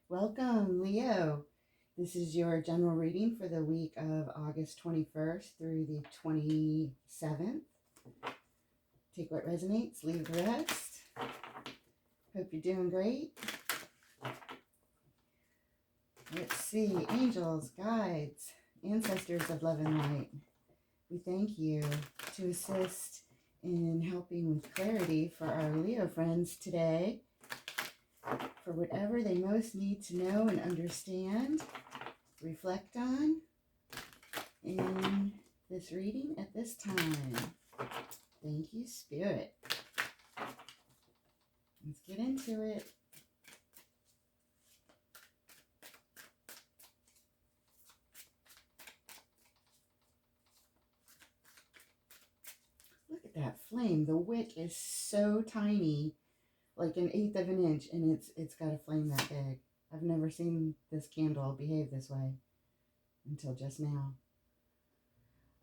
Welcome, Leo. This is your general reading for the week of August 21st through the 27th. Take what resonates, leave the rest. Hope you're doing great. Let's see, angels, guides, ancestors of love and light. We thank you to assist in helping with clarity for our Leo friends today, for whatever they most need to know and understand, reflect on in this reading at this time. Thank you, Spirit. Let's get into it. Look at that flame. The wick is so tiny, like 1/8 of an inch, and it's got a flame that big. I've never seen this candle behave this way until just now.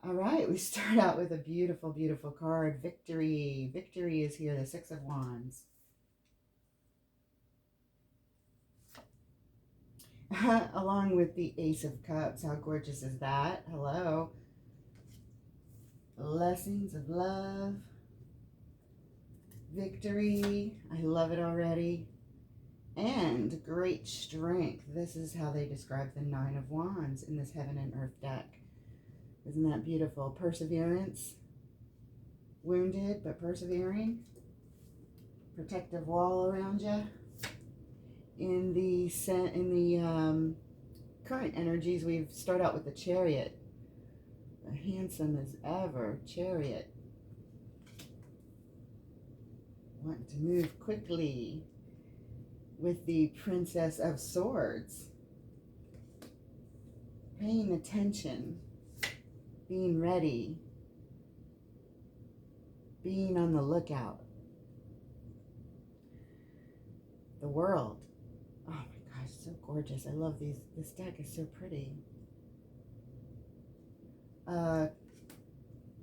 All right, we start out with a beautiful, beautiful card. Victory. Victory is here, the Six of Wands. Along with the Ace of Cups. How gorgeous is that? Hello. Blessings of love. Victory. I love it already. And great strength. This is how they describe the Nine of Wands in this Heaven and Earth deck. Isn't that beautiful? Perseverance. Wounded but persevering. Protective wall around you. In the current energies, we start out with the Chariot. The handsome as ever Chariot. Wanting to move quickly. With the Princess of Swords. Paying attention. Being ready. Being on the lookout. The World. Oh my gosh, so gorgeous. I love these. This deck is so pretty.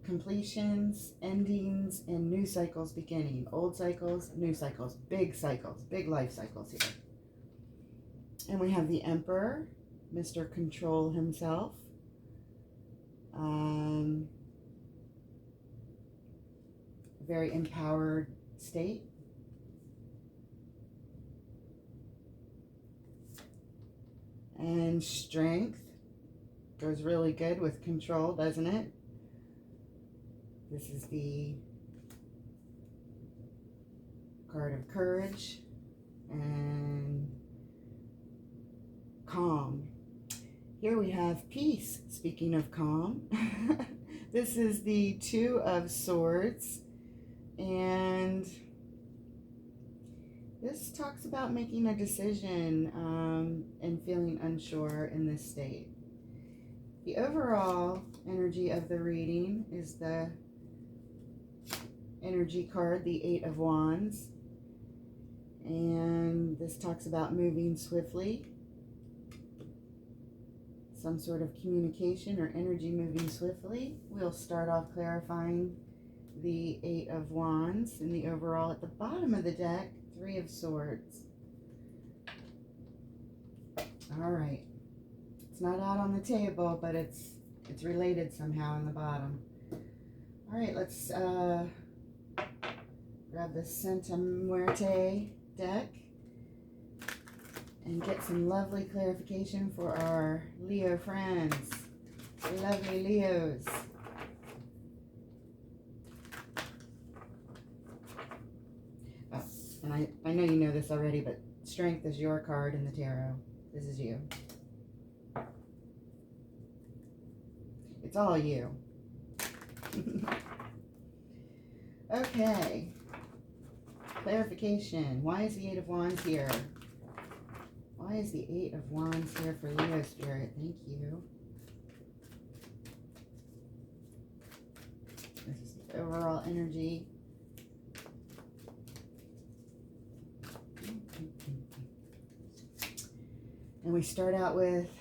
Completions, endings, and new cycles beginning. Old cycles, new cycles, big life cycles here. And we have the Emperor, Mr. Control himself. Very empowered state. And strength goes really good with control, doesn't it? This is the card of courage and calm. Here we have peace. Speaking of calm, this is the Two of Swords, and this talks about making a decision and feeling unsure in this state. The overall energy of the reading is the energy card, the Eight of Wands, and this talks about moving swiftly, some sort of communication or energy moving swiftly. We'll start off clarifying the Eight of Wands and the overall. At the bottom of the deck, Three of Swords. All right, it's not out on the table, but it's related somehow in the bottom. All right, let's grab the Santa Muerte deck and get some lovely clarification for our Leo friends. Lovely Leos. Oh, and I know you know this already, but strength is your card in the tarot. This is you. It's all you. Okay. Clarification. Why is the Eight of Wands here? Why is the Eight of Wands here for Leo Spirit? Thank you. This is the overall energy. And we start out with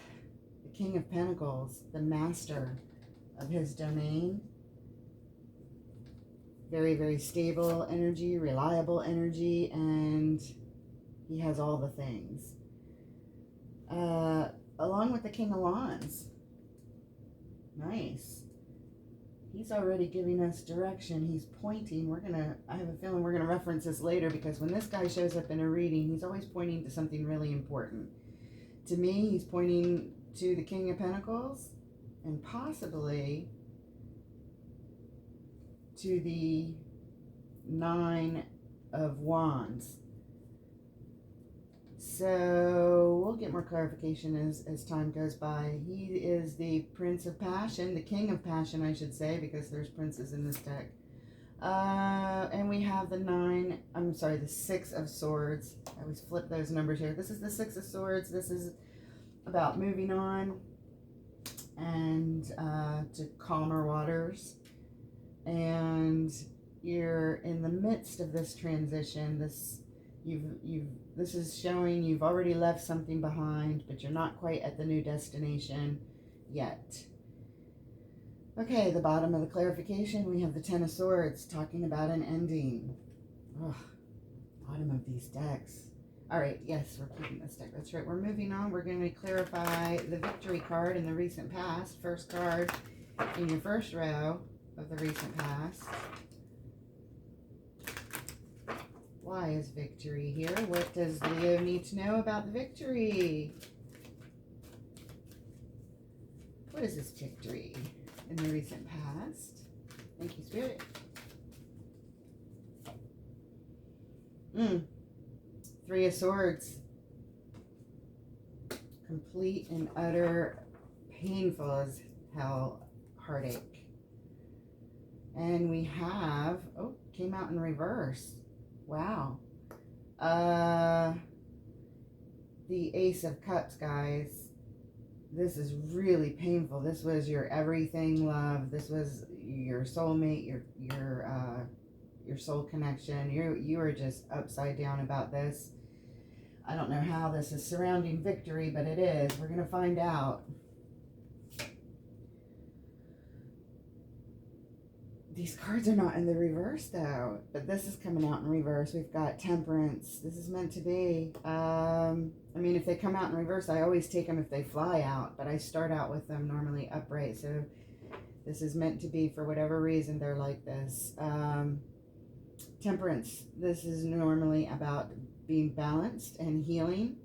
the King of Pentacles, the master of his domain. Very, very stable energy, reliable energy, and he has all the things. along with the King of Wands. Nice. He's already giving us direction. He's pointing. I have a feeling we're going to reference this later, because when this guy shows up in a reading, he's always pointing to something really important. To me, he's pointing to the King of Pentacles and possibly to the Nine of Wands. So we'll get more clarification as time goes by. He is the Prince of Passion, the King of Passion, I should say, because there's princes in this deck. And we have the Six of Swords. I always flip those numbers here. This is the Six of Swords. This is about moving on and to calmer waters. And you're in the midst of this transition. This is showing you've already left something behind, but you're not quite at the new destination yet. Okay, the bottom of the clarification, we have the Ten of Swords talking about an ending. Ugh, bottom of these decks. All right, yes, we're keeping this deck. That's right. We're moving on. We're going to clarify the victory card in the recent past. First card in your first row of the recent past. Why is victory here? What does Leo need to know about the victory? What is this victory in the recent past? Thank you, Spirit. Three of Swords. Complete and utter painful as hell heartache. And we have, came out in reverse. Wow. The Ace of Cups, guys. This is really painful. This was your everything love. This was your soulmate, your soul connection. You are just upside down about this. I don't know how this is surrounding victory, but it is. We're going to find out. These cards are not in the reverse, though, but this is coming out in reverse. We've got Temperance. This is meant to be. I mean, if they come out in reverse, I always take them if they fly out, but I start out with them normally upright. So this is meant to be, for whatever reason, they're like this. Temperance. This is normally about being balanced and healing.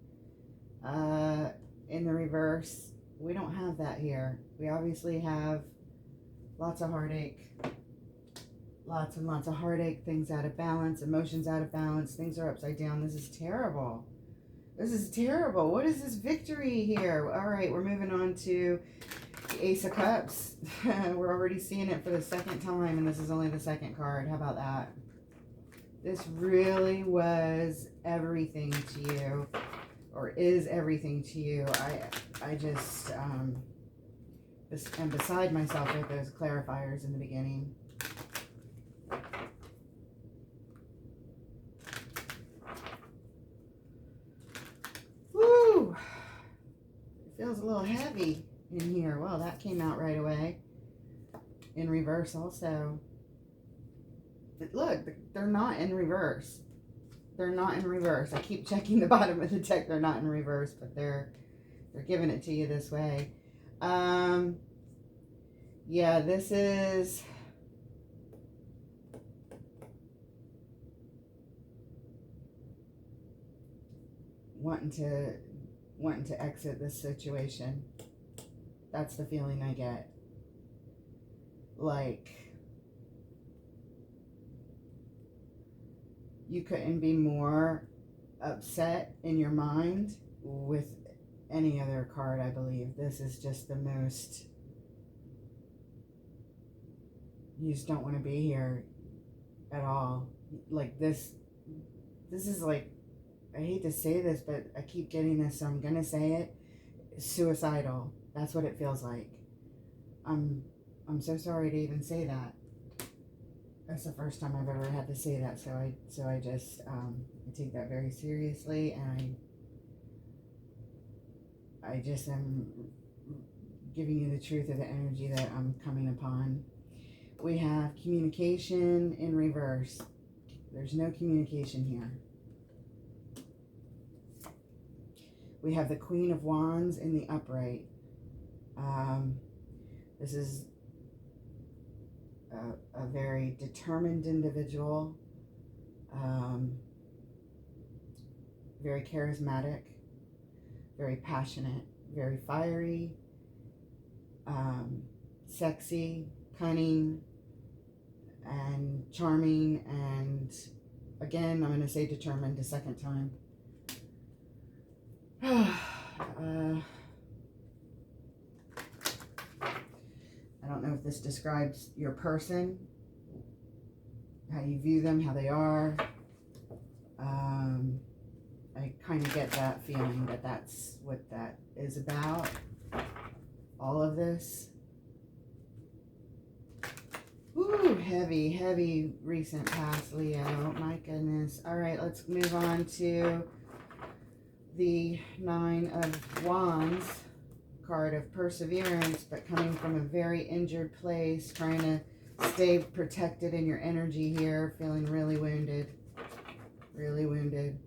In the reverse, we don't have that here. We obviously have lots of heartache. Lots and lots of heartache, things out of balance, emotions out of balance, things are upside down. This is terrible. This is terrible. What is this victory here? All right, we're moving on to the Ace of Cups. We're already seeing it for the second time, and this is only the second card. How about that? This really was everything to you, or is everything to you. I just am beside myself with those clarifiers in the beginning. Woo! It feels a little heavy in here. Well, that came out right away. In reverse also. But look, they're not in reverse. They're not in reverse. I keep checking the bottom of the deck. They're not in reverse, but they're giving it to you this way. Yeah, this is wanting to exit this situation. That's the feeling I get. Like you couldn't be more upset in your mind with any other card, I believe. This is just the most, you just don't want to be here at all. Like this is like, I hate to say this, but I keep getting this, so I'm going to say it. Suicidal. That's what it feels like. I'm so sorry to even say that. That's the first time I've ever had to say that, so I just I take that very seriously, and I just am giving you the truth of the energy that I'm coming upon. We have communication in reverse. There's no communication here. We have the Queen of Wands in the upright. This is a very determined individual, very charismatic, very passionate, very fiery, sexy, cunning, and charming, and again, I'm going to say determined a second time. I don't know if this describes your person, how you view them, how they are. I kind of get that feeling that that's what that is about. All of this. Ooh, heavy, heavy recent past, Leo. My goodness. All right, let's move on to the Nine of Wands card of perseverance, but coming from a very injured place, trying to stay protected in your energy here, feeling really wounded. Really wounded.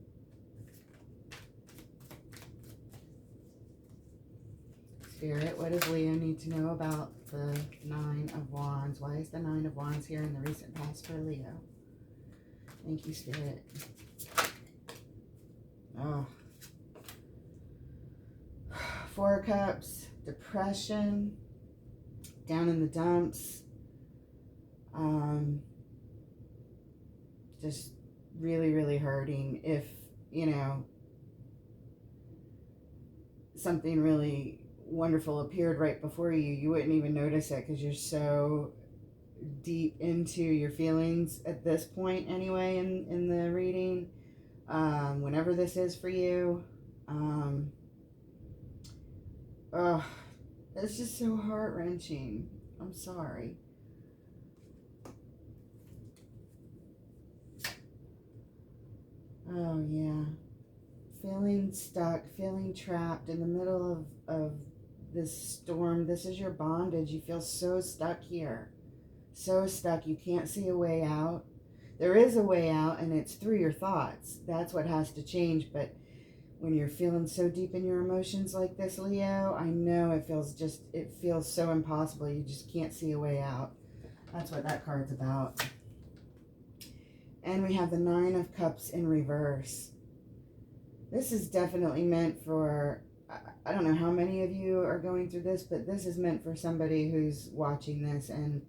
Spirit, what does Leo need to know about the Nine of Wands? Why is the Nine of Wands here in the recent past for Leo? Thank you, Spirit. Oh. Four of Cups, depression, down in the dumps. Just really, really hurting. If, you know, something really wonderful appeared right before you, you wouldn't even notice it because you're so deep into your feelings at this point anyway in the reading. Whenever this is for you, oh, it's just so heart-wrenching. I'm sorry. Oh yeah, feeling stuck, feeling trapped in the middle of this storm. This is your bondage. You feel so stuck here. So stuck. You can't see a way out. There is a way out, and it's through your thoughts. That's what has to change. But when you're feeling so deep in your emotions like this, Leo, I know it feels so impossible. You just can't see a way out. That's what that card's about. And we have the Nine of Cups in reverse. This is definitely meant for, I don't know how many of you are going through this, but this is meant for somebody who's watching this, and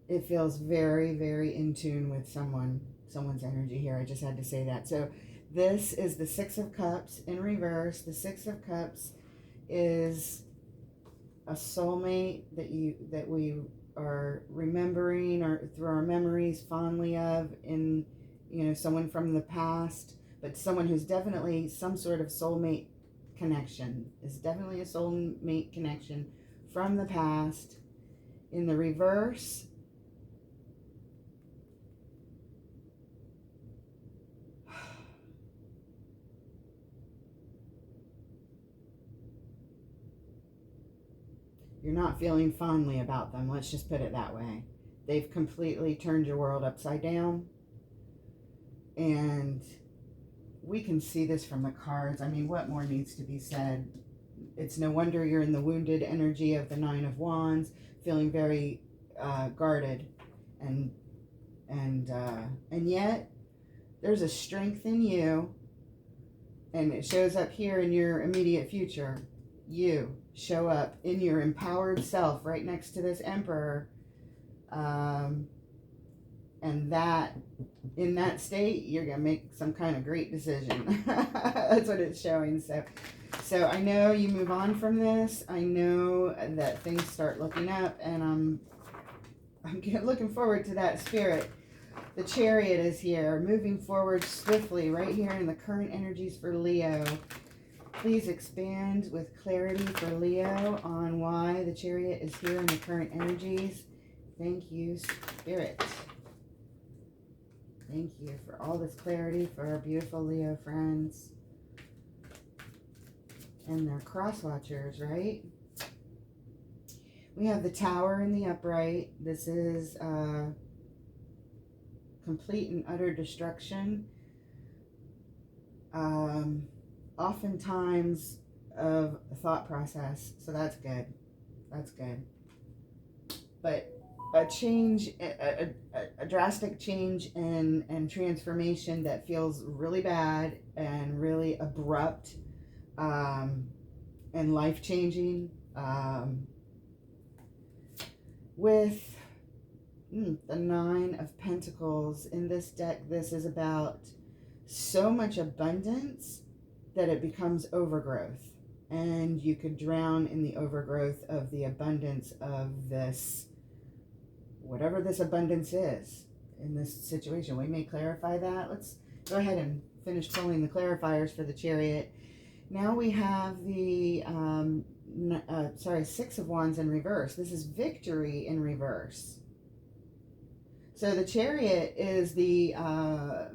it feels very, very in tune with someone's energy here. I just had to say that. So this is the Six of Cups in reverse. The Six of Cups is a soulmate that we are remembering, or through our memories fondly of, in, you know, someone from the past, but someone who's definitely some sort of soulmate connection. Is definitely a soulmate connection from the past. In the reverse, you're not feeling fondly about them. Let's just put it that way. They've completely turned your world upside down. And we can see this from the cards. I mean, what more needs to be said? It's no wonder you're in the wounded energy of the Nine of Wands, feeling very guarded. And yet, there's a strength in you. And it shows up here in your immediate future. You show up in your empowered self right next to this Emperor, and that in that state you're gonna make some kind of great decision. That's what it's showing. So I know you move on from this. I know that things start looking up, and I'm looking forward to that, Spirit. The Chariot is here, moving forward swiftly right here in the current energies for Leo. Please expand with clarity for Leo on why the Chariot is here in the current energies. Thank you, Spirit. Thank you for all this clarity for our beautiful Leo friends. And their cross watchers, right? We have the Tower in the upright. This is complete and utter destruction. oftentimes of thought process. So that's good. That's good. But a change, a drastic change and transformation that feels really bad and really abrupt, and life-changing, with the Nine of Pentacles in this deck. This is about so much abundance that it becomes overgrowth, and you could drown in the overgrowth of the abundance of this, whatever this abundance is in this situation. We may clarify that. Let's go ahead and finish pulling the clarifiers for the Chariot. Now we have the Six of Wands in reverse. This is victory in reverse. So the Chariot is the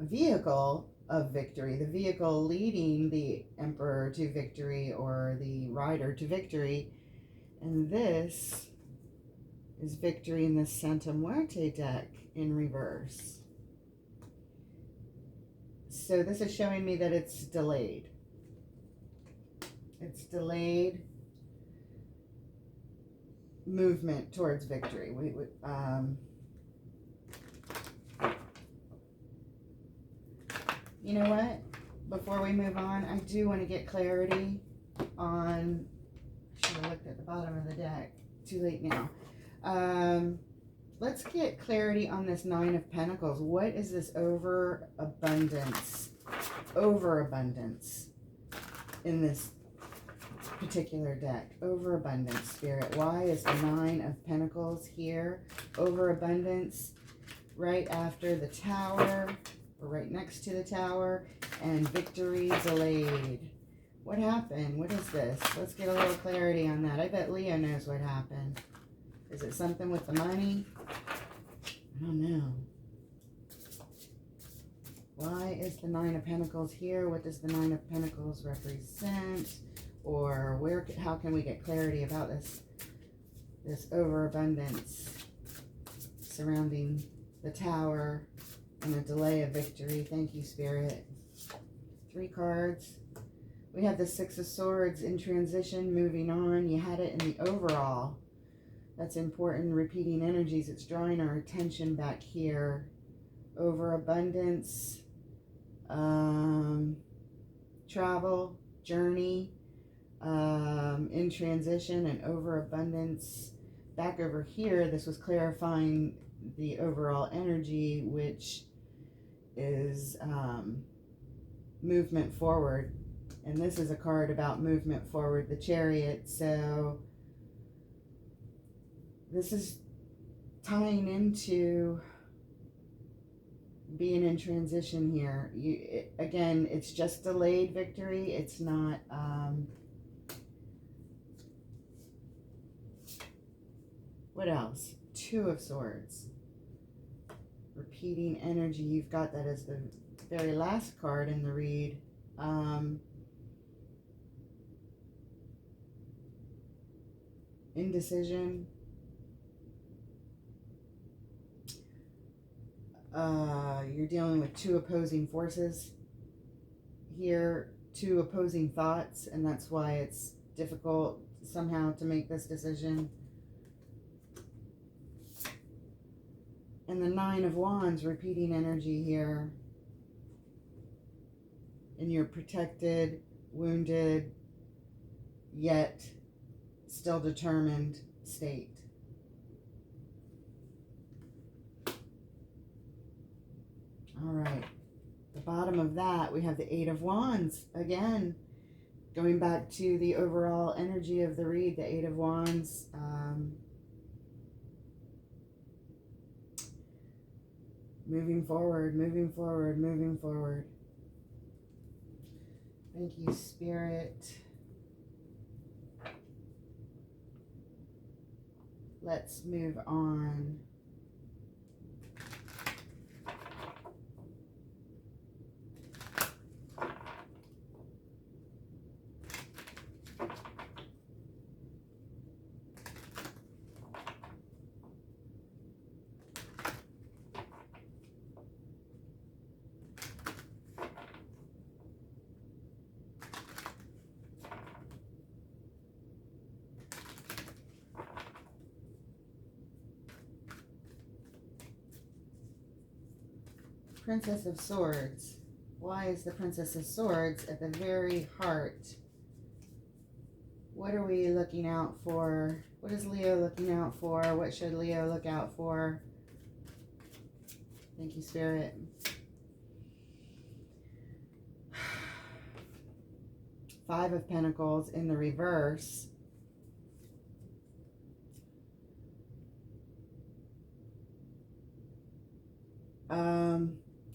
vehicle of victory, the vehicle leading the Emperor to victory, or the rider to victory. And this is victory in the Santa Muerte deck in reverse. So this is showing me that it's delayed. It's delayed movement towards victory. You know what? Before we move on, I do want to get clarity on, I should have looked at the bottom of the deck. Too late now. Let's get clarity on this Nine of Pentacles. What is this overabundance in this particular deck? Overabundance, Spirit. Why is the Nine of Pentacles here? Overabundance right after the Tower, or right next to the Tower, and victory delayed. What happened? What is this? Let's get a little clarity on that. I bet Leo knows what happened. Is it something with the money? I don't know. Why is the Nine of Pentacles here? What does the Nine of Pentacles represent? Or how can we get clarity about this overabundance surrounding the Tower and the delay of victory? Thank you, Spirit. 3 cards. We have the Six of Swords in transition, moving on. You had it in the overall. That's important. Repeating energies. It's drawing our attention back here. Overabundance, travel, journey, in transition, and overabundance. Back over here, this was clarifying the overall energy, which is movement forward. And this is a card about movement forward, the Chariot. So this is tying into being in transition here. Again, it's just delayed victory. It's not what else? 2 of Swords. Repeating energy. You've got that as the very last card in the read. Indecision. You're dealing with 2 opposing forces here, 2 opposing thoughts, and that's why it's difficult somehow to make this decision. And the Nine of Wands, repeating energy here. And you're protected, wounded, yet still determined state. All right, the bottom of that, we have the Eight of Wands. Again, going back to the overall energy of the read, the Eight of Wands. Moving forward, moving forward, moving forward. Thank you, Spirit. Let's move on. Princess of Swords. Why is the Princess of Swords at the very heart? What are we looking out for? What is Leo looking out for? What should Leo look out for? Thank you, Spirit. Five of Pentacles in the reverse.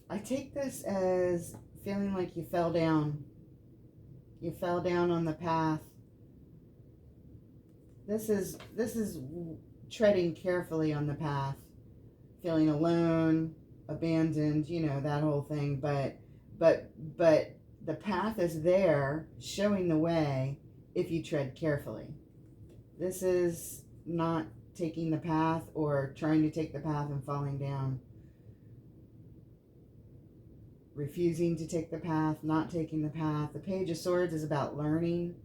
I take this as feeling like you fell down. You fell down on the path. This is treading carefully on the path. Feeling alone, abandoned, you know, that whole thing. But the path is there, showing the way if you tread carefully. This is not taking the path or trying to take the path and falling down. Refusing to take the path, not taking the path. The Page of Swords is about learning.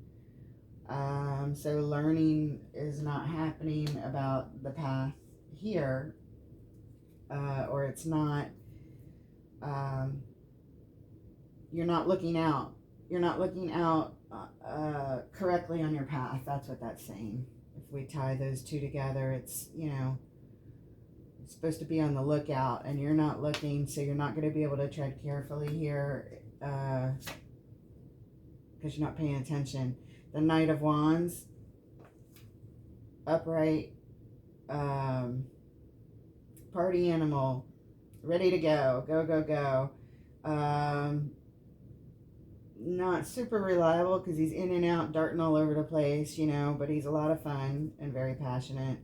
So learning is not happening about the path here. Or it's not, you're not looking out. You're not looking out correctly on your path. That's what that's saying. If we tie those two together, it's, you know, it's supposed to be on the lookout, and you're not looking, so you're not going to be able to tread carefully here because you're not paying attention. The Knight of Wands, upright, party animal, ready to go, go. Not super reliable because he's in and out, darting all over the place, you know, but he's a lot of fun and very passionate.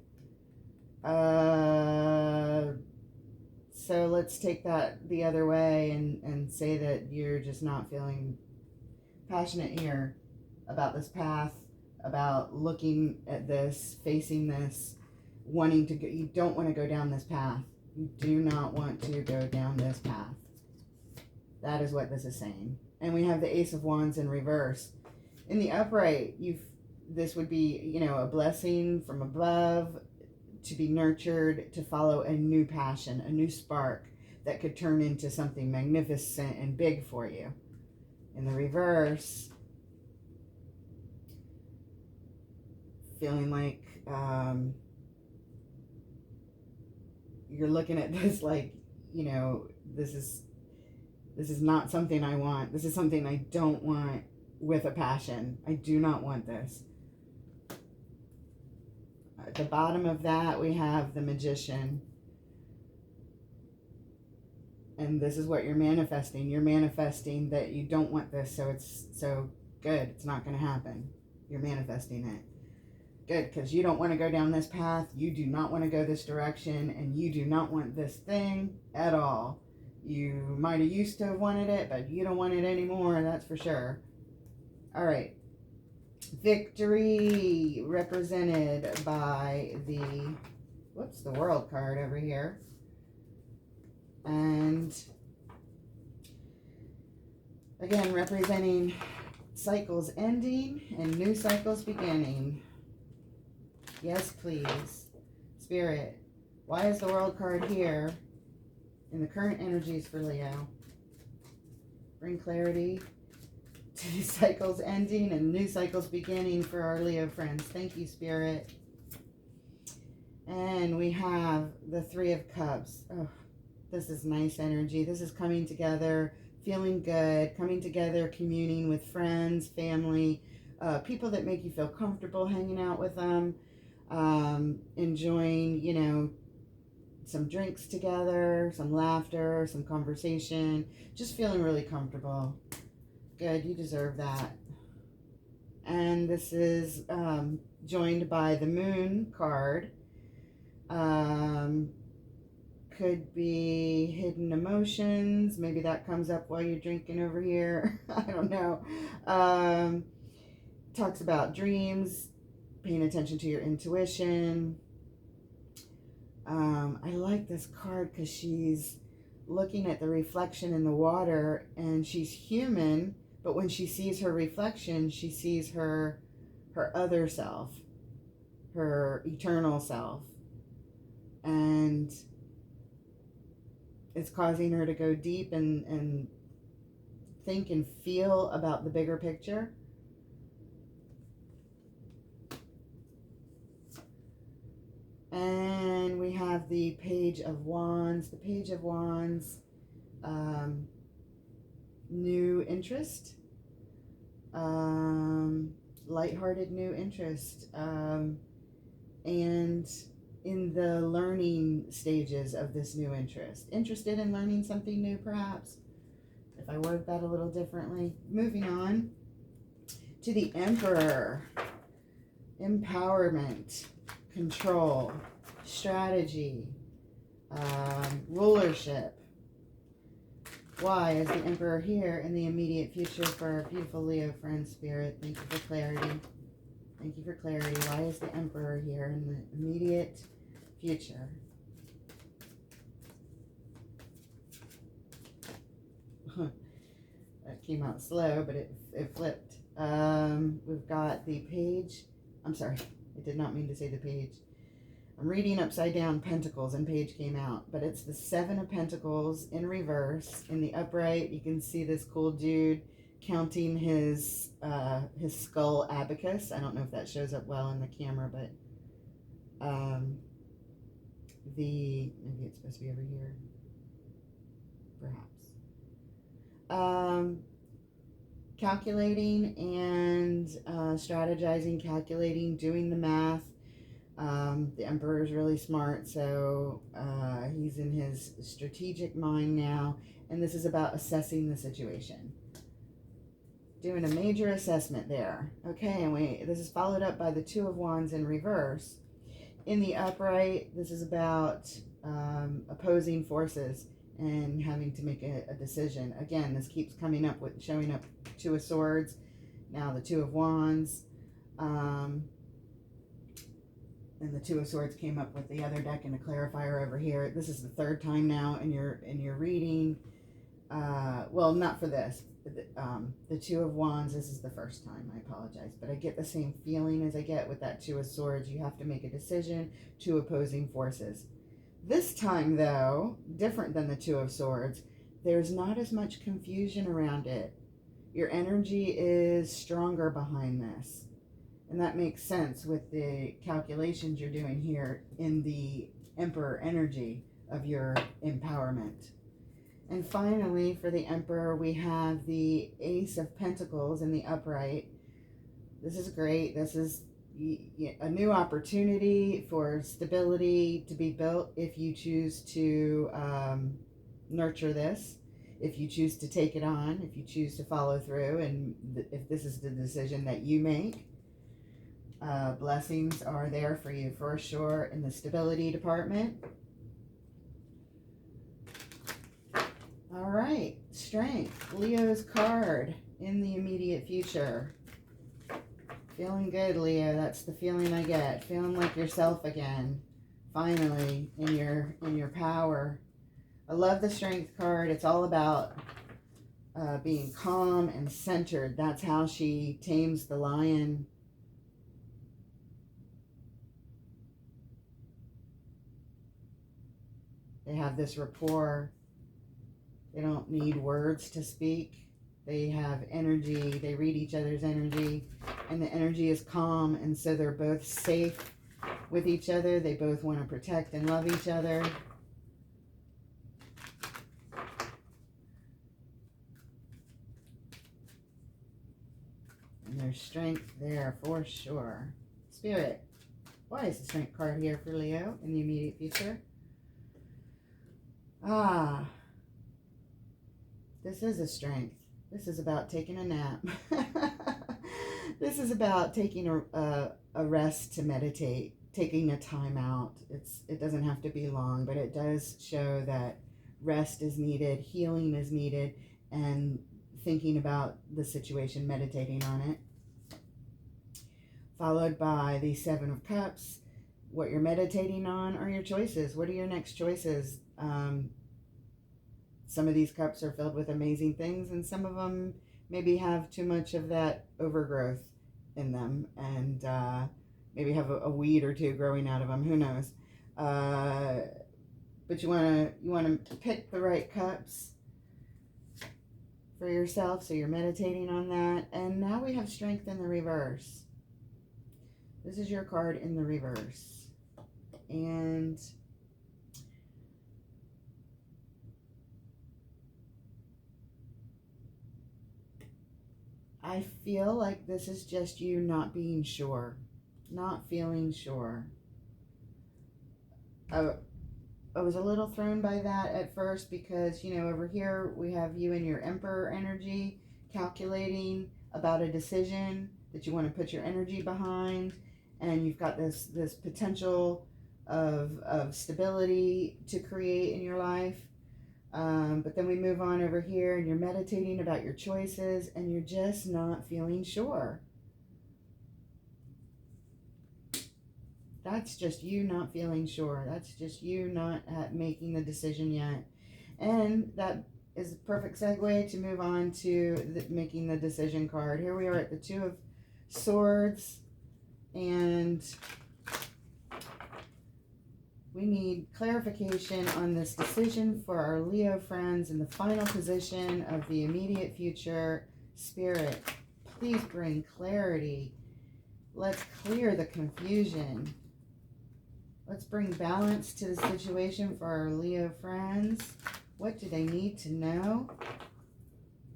So let's take that the other way and say that you're just not feeling passionate here about this path, about looking at this, facing this, wanting to go. You don't want to go down this path. You do not want to go down this path. That is what this is saying. And we have the Ace of Wands in reverse. In the upright, this would be, you know, a blessing from above, to be nurtured, to follow a new passion, a new spark that could turn into something magnificent and big for you. In the reverse, feeling like you're looking at this like, you know, this is not something I want. This is something I don't want with a passion. I do not want this. At the bottom of that, we have the Magician. And this is what you're manifesting. You're manifesting that you don't want this, so it's so good. It's not going to happen. You're manifesting it. Good, because you don't want to go down this path. You do not want to go this direction, and you do not want this thing at all. You might have used to have wanted it, but you don't want it anymore, that's for sure. All right. Victory, represented by the, whoops, the World card over here. And again, representing cycles ending and new cycles beginning. Yes, please. Spirit, why is the World card here in the current energies for Leo? Bring clarity to the cycles ending and new cycles beginning for our Leo friends. Thank you, Spirit. And we have the Three of Cups. Oh, this is nice energy. This is coming together, feeling good, coming together, communing with friends, family, people that make you feel comfortable hanging out with them, enjoying, you know, some drinks together, some laughter, some conversation, just feeling really comfortable. Good, you deserve that. And this is joined by the Moon card. Could be hidden emotions. Maybe that comes up while you're drinking over here. I don't know. Talks about dreams, paying attention to your intuition. I like this card because she's looking at the reflection in the water, and she's human, but when she sees her reflection, she sees her other self, her eternal self. And it's causing her to go deep and think and feel about the bigger picture. And we have the Page of Wands. The Page of Wands, new interest, lighthearted new interest, and in the learning stages of this new interest. Interested in learning something new, perhaps, if I word that a little differently. Moving on to the Emperor. Empowerment, control, strategy, rulership. Why is the Emperor here in the immediate future for our beautiful Leo friend spirit? Thank you for clarity. Thank you for clarity. Why is the Emperor here in the immediate future? That came out slow, but it flipped. We've got the Page. I'm sorry, I did not mean to say the Page. I'm reading upside down Pentacles and Page came out, but it's the Seven of Pentacles in reverse. In the upright, you can see this cool dude counting his skull abacus. I don't know if that shows up well in the camera, but maybe it's supposed to be over here, perhaps. Calculating and strategizing, calculating, doing the math. The Emperor is really smart, so he's in his strategic mind now, and this is about assessing the situation. Doing a major assessment there. Okay, and this is followed up by the Two of Wands in reverse. In the upright, this is about opposing forces and having to make a decision. Again, this keeps coming up with showing up Two of Swords, now the Two of Wands, and the Two of Swords came up with the other deck and a clarifier over here. This is the third time now in your reading. Well, not for this. The Two of Wands, this is the first time. I apologize, but I get the same feeling as I get with that Two of Swords. You have to make a decision, two opposing forces. This time, though, different than the Two of Swords, there's not as much confusion around it. Your energy is stronger behind this. And that makes sense with the calculations you're doing here in the Emperor energy of your empowerment. And finally, for the Emperor, we have the Ace of Pentacles in the upright. This is great. This is a new opportunity for stability to be built if you choose to nurture this, if you choose to take it on, if you choose to follow through, and if this is the decision that you make. Blessings are there for you for sure in the stability department. All right, Strength, Leo's card in the immediate future. Feeling good, Leo. That's the feeling I get. Feeling like yourself again. Finally, in your power. I love the Strength card. It's all about being calm and centered. That's how she tames the lion. They have this rapport. They don't need words to speak. They have energy. They read each other's energy. And the energy is calm. And so they're both safe with each other. They both want to protect and love each other. And there's strength there for sure. Spirit, why is the Strength card here for Leo in the immediate future? This is a strength. This is about taking a nap. This is about taking a rest to meditate, taking a time out. It doesn't have to be long, but it does show that rest is needed, healing is needed, and thinking about the situation, meditating on it. Followed by the Seven of Cups. What you're meditating on are your choices. What are your next choices? Some of these cups are filled with amazing things, and some of them maybe have too much of that overgrowth in them, and maybe have a weed or two growing out of them. Who knows? but you want to pick the right cups for yourself, so you're meditating on that. And now we have Strength in the reverse. This is your card in the reverse. And I feel like this is just you not being sure, not feeling sure. I was a little thrown by that at first because, you know, over here we have you in your Emperor energy calculating about a decision that you want to put your energy behind, and you've got this potential of stability to create in your life. But then we move on over here and you're meditating about your choices and you're just not feeling sure. That's just you not feeling sure. That's just you not making the decision yet. And that is a perfect segue to move on to making the decision card. Here we are at the Two of Swords, and we need clarification on this decision for our Leo friends in the final position of the immediate future. Spirit, please bring clarity. Let's clear the confusion. Let's bring balance to the situation for our Leo friends. What do they need to know?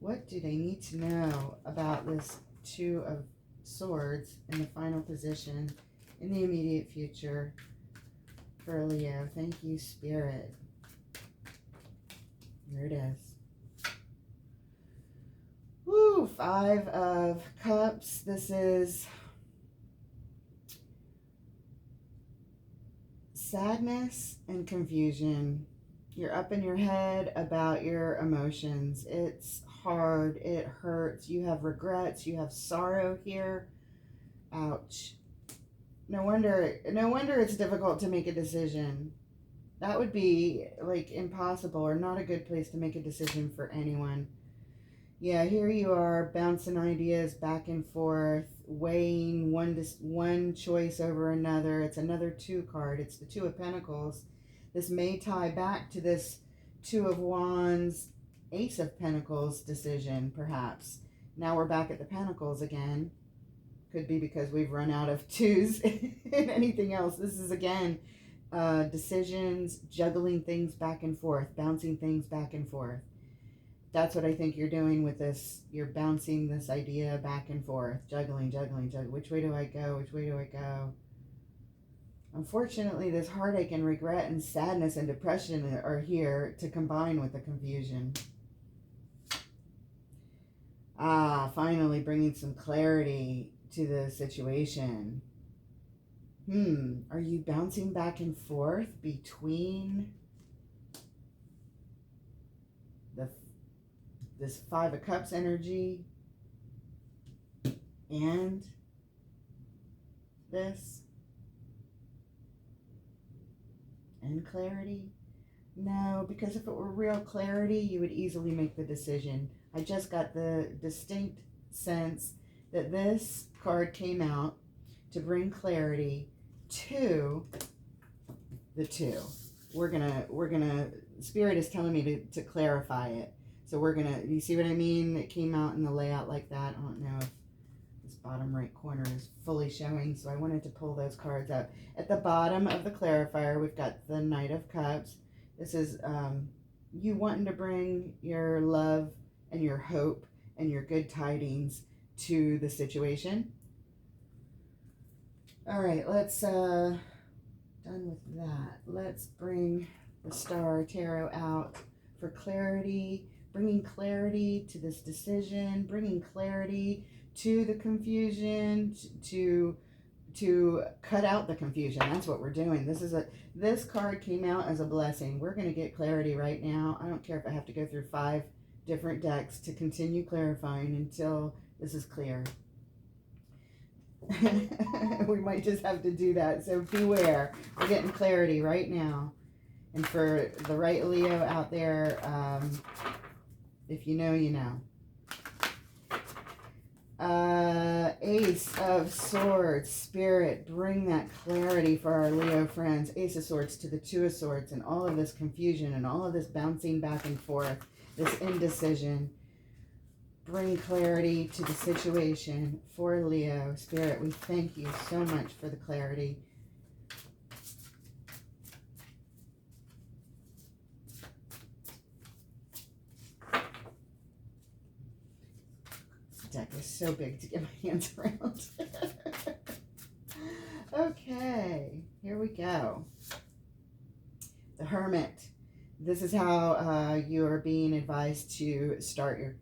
What do they need to know about this Two of Swords in the final position in the immediate future for Leo? Thank you, Spirit. Here it is. Woo, Five of Cups. This is sadness and confusion. You're up in your head about your emotions. It's hard. It hurts. You have regrets. You have sorrow here. Ouch. No wonder it's difficult to make a decision. That would be like impossible or not a good place to make a decision for anyone. Yeah, here you are bouncing ideas back and forth, weighing one choice over another. It's another two card. It's the Two of Pentacles. This may tie back to this Two of Wands, Ace of Pentacles decision, perhaps. Now we're back at the Pentacles again. Could be because we've run out of twos and anything else. This is, again, decisions, juggling things back and forth, bouncing things back and forth. That's what I think you're doing with this. You're bouncing this idea back and forth, juggling. Which way do I go? Which way do I go? Unfortunately, this heartache and regret and sadness and depression are here to combine with the confusion. Finally bringing some clarity to the situation. Are you bouncing back and forth between this Five of Cups energy and this and clarity? No, because if it were real clarity, you would easily make the decision. I just got the distinct sense that this card came out to bring clarity to the two. We're gonna Spirit is telling me to clarify it. So we're gonna, you see what I mean? It came out in the layout like that. I don't know if this bottom right corner is fully showing, so I wanted to pull those cards up. At the bottom of the clarifier, we've got the Knight of Cups. This is you wanting to bring your love and your hope and your good tidings to the situation. All right, let's, done with that. Let's bring the Star Tarot out for clarity, bringing clarity to this decision, bringing clarity to the confusion, to cut out the confusion. That's what we're doing. This card came out as a blessing. We're going to get clarity right now. I don't care if I have to go through 5 different decks to continue clarifying until this is clear. We might just have to do that. So beware. We're getting clarity right now. And for the right Leo out there, if you know, you know. Ace of Swords. Spirit, bring that clarity for our Leo friends. Ace of Swords to the Two of Swords, and all of this confusion and all of this bouncing back and forth, this indecision. Bring clarity to the situation for Leo. Spirit, we thank you so much for the clarity. This deck is so big to get my hands around. Okay, here we go. The Hermit. This is how you are being advised to start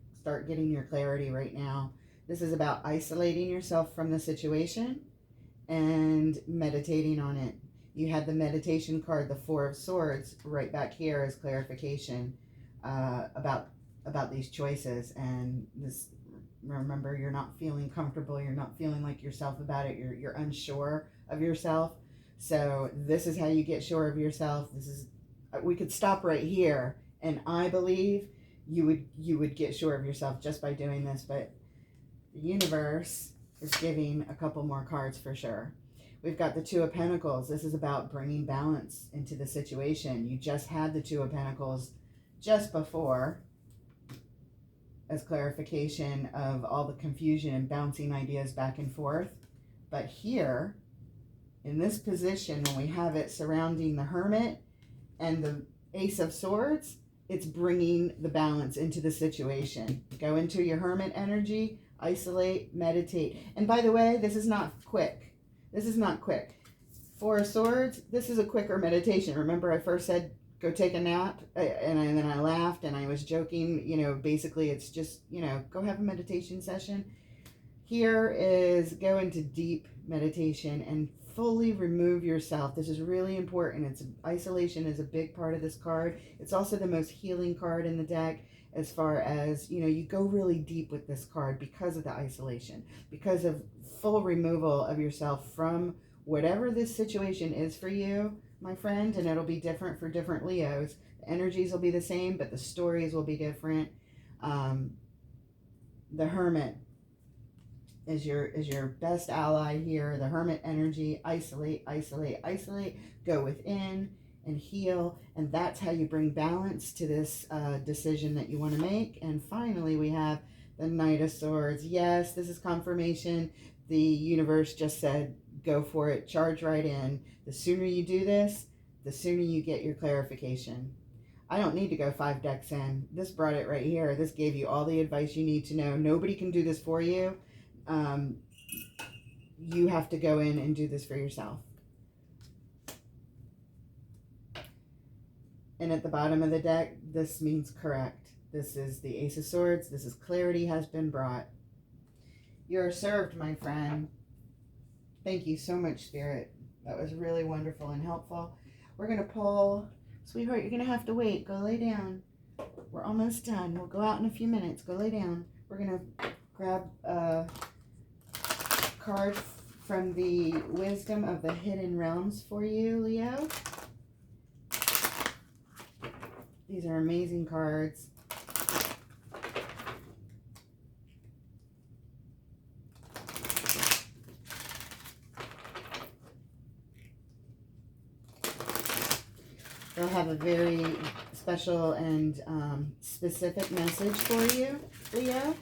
getting your clarity right now. This is about isolating yourself from the situation and meditating on it. You had the meditation card, the Four of Swords, right back here as clarification about these choices. And this, remember, you're not feeling comfortable. You're not feeling like yourself about it. You're unsure of yourself. So this is how you get sure of yourself. This is, we could stop right here, and I believe you would get sure of yourself just by doing this, but the universe is giving a couple more cards for sure. We've got the Two of Pentacles. This is about bringing balance into the situation. You just had the Two of Pentacles just before as clarification of all the confusion and bouncing ideas back and forth. But here, in this position, when we have it surrounding the Hermit and the Ace of Swords, it's bringing the balance into the situation. Go into your Hermit energy, isolate, meditate. And by the way, this is not quick. This is not quick. Four of Swords, this is a quicker meditation. Remember I first said, go take a nap, and then I laughed and I was joking. You know, basically it's just, you know, go have a meditation session. Here is go into deep meditation and fully remove yourself. This is really important. Isolation is a big part of this card. It's also the most healing card in the deck, as far as, you know, you go really deep with this card because of the isolation, because of full removal of yourself from whatever this situation is for you, my friend. And it'll be different for different Leos. The energies will be the same, but the stories will be different. The Hermit is your best ally here. The Hermit energy, isolate, isolate, isolate, go within and heal. And that's how you bring balance to this decision that you want to make. And finally, we have the Knight of Swords. Yes, this is confirmation. The universe just said, go for it, charge right in. The sooner you do this, the sooner you get your clarification. I don't need to go 5 decks in. This brought it right here. This gave you all the advice you need to know. Nobody can do this for you. You have to go in and do this for yourself. And at the bottom of the deck, this means correct. This is the Ace of Swords. This is clarity has been brought. You're served, my friend. Thank you so much, Spirit. That was really wonderful and helpful. We're going to pull... Sweetheart, you're going to have to wait. Go lay down. We're almost done. We'll go out in a few minutes. Go lay down. We're going to grab a card from the Wisdom of the Hidden Realms for you, Leo. These are amazing cards. They'll have a very special and specific message for you, Leo.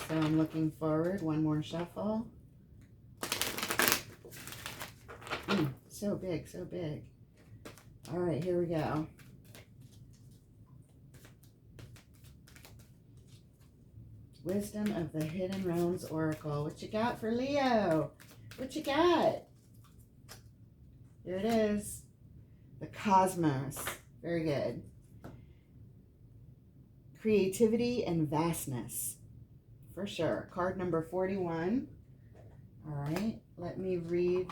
So I'm looking forward. One more shuffle. So big, so big. All right, here we go. Wisdom of the Hidden Realms Oracle. What you got for Leo? What you got? Here it is. The Cosmos. Very good. Creativity and vastness. For sure. Card number 41. All right. Let me read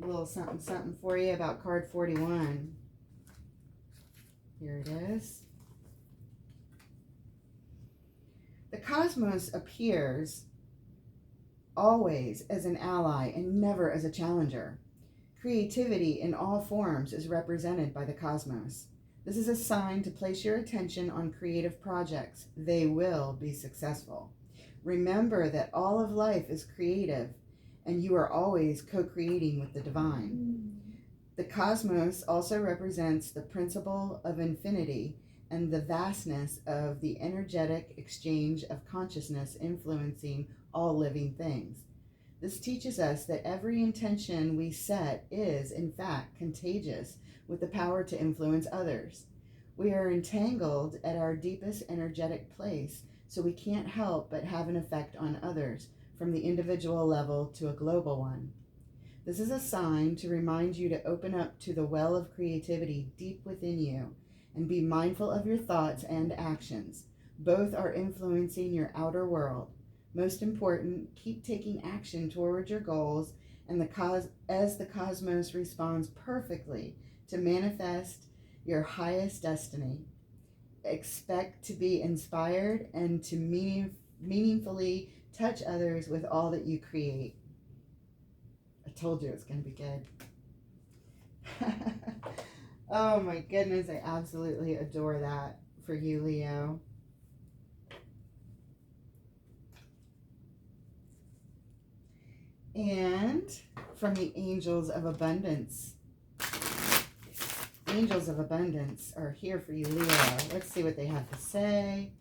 a little something, something for you about card 41. Here it is. The cosmos appears always as an ally and never as a challenger. Creativity in all forms is represented by the cosmos. This is a sign to place your attention on creative projects. They will be successful. Remember that all of life is creative, and you are always co-creating with the divine. The cosmos also represents the principle of infinity and the vastness of the energetic exchange of consciousness influencing all living things. This teaches us that every intention we set is, in fact, contagious with the power to influence others. We are entangled at our deepest energetic place, so we can't help but have an effect on others, from the individual level to a global one. This is a sign to remind you to open up to the well of creativity deep within you and be mindful of your thoughts and actions. Both are influencing your outer world. Most important, keep taking action toward your goals and as the cosmos responds perfectly to manifest your highest destiny. Expect to be inspired and to meaningfully touch others with all that you create. I told you it's going to be good. Oh my goodness, I absolutely adore that for you, Leo. And from the Angels of Abundance. Angels of Abundance are here for you, Leo. Let's see what they have to say.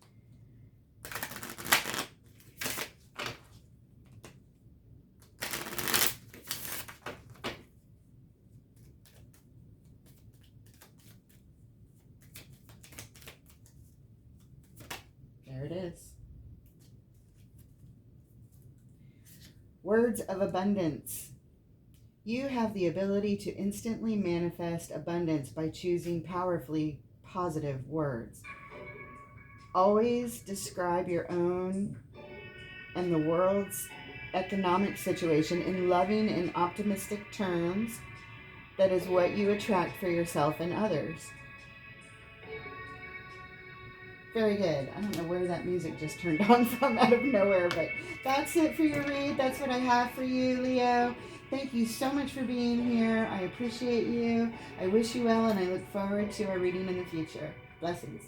There it is. Words of abundance. You have the ability to instantly manifest abundance by choosing powerfully positive words. Always describe your own and the world's economic situation in loving and optimistic terms. That is what you attract for yourself and others. Very good. I don't know where that music just turned on from out of nowhere, but that's it for your read. That's what I have for you, Leo. Thank you so much for being here. I appreciate you. I wish you well, and I look forward to our reading in the future. Blessings.